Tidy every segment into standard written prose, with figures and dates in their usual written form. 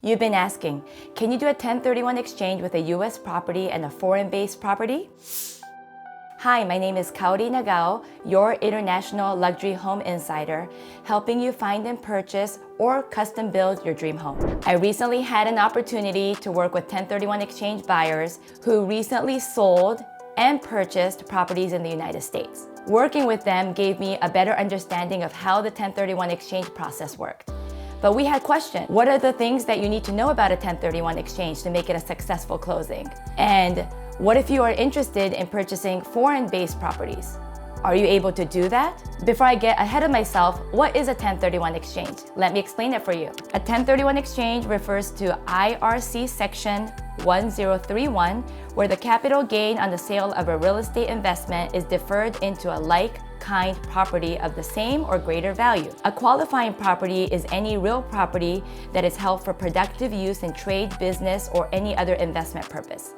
You've been asking, can you do a 1031 exchange with a US property and a foreign-based property? Hi, my name is Kaori.nagaochiti, your international luxury home insider, helping you find and purchase or custom build your dream home. I recently had an opportunity to work with 1031 exchange buyers who recently sold and purchased properties in the United States. Working with them gave me a better understanding of how the 1031 exchange process worked. But we had questions. What are the things that you need to know about a 1031 exchange to make it a successful closing? And what if you are interested in purchasing foreign-based properties? Are you able to do that? Before I get ahead of myself, what is a 1031 exchange? Let me explain it for you. A 1031 exchange refers to IRC Section 1031, where the capital gain on the sale of a real estate investment is deferred into a like-kind property of the same or greater value. A qualifying property is any real property that is held for productive use in trade, business, or any other investment purpose.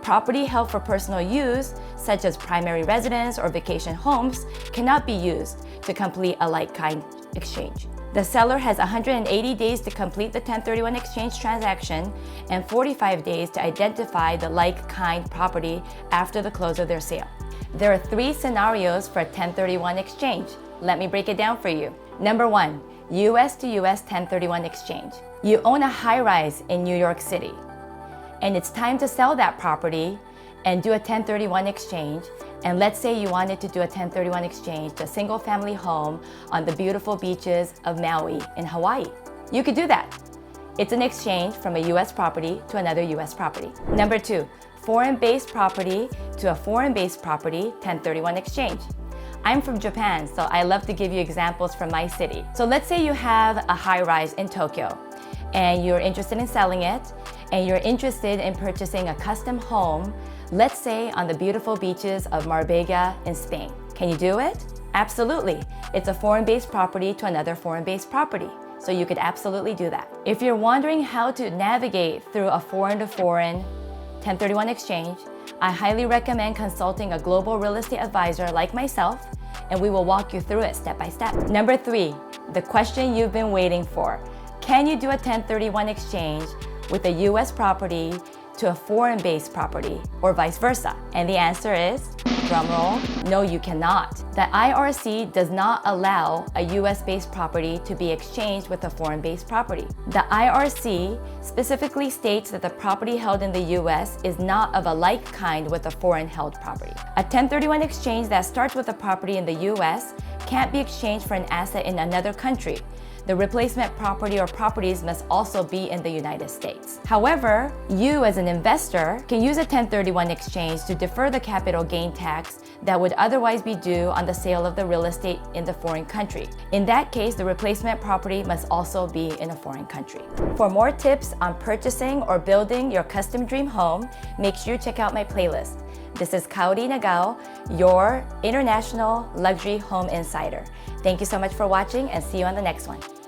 Property held for personal use, such as primary residence or vacation homes, cannot be used to complete a like-kind exchange. The seller has 180 days to complete the 1031 exchange transaction and 45 days to identify the like-kind property after the close of their sale. There are 3 scenarios for a 1031 exchange. Let me break it down for you. Number 1, US to US 1031 exchange. You own a high-rise in New York City, and it's time to sell that property and do a 1031 exchange. And let's say you wanted to do a 1031 exchange to a single-family home on the beautiful beaches of Maui in Hawaii. You could do that. It's an exchange from a US property to another US property. Number 2, foreign-based property to a foreign-based property 1031 exchange. I'm from Japan, so I love to give you examples from my city. So let's say you have a high-rise in Tokyo and you're interested in selling it, and you're interested in purchasing a custom home, let's say on the beautiful beaches of Marbella in Spain. Can you do it? Absolutely. It's a foreign-based property to another foreign-based property, so you could absolutely do that. If you're wondering how to navigate through a foreign-to-foreign 1031 exchange, I highly recommend consulting a global real estate advisor like myself, and we will walk you through it step by step. Number 3, the question you've been waiting for. Can you do a 1031 exchange with a US property to a foreign-based property, or vice versa? And the answer is, drumroll, no, you cannot. The IRC does not allow a US-based property to be exchanged with a foreign-based property. The IRC specifically states that the property held in the US is not of a like kind with a foreign-held property. A 1031 exchange that starts with a property in the US can't be exchanged for an asset in another country. The replacement property or properties must also be in the United States. However, you as an investor can use a 1031 exchange to defer the capital gain tax that would otherwise be due on the sale of the real estate in the foreign country. In that case, the replacement property must also be in a foreign country. For more tips on purchasing or building your custom dream home, make sure you check out my playlist. This is Kaori.nagaochiti, your international luxury home insider. Thank you so much for watching, and see you on the next one.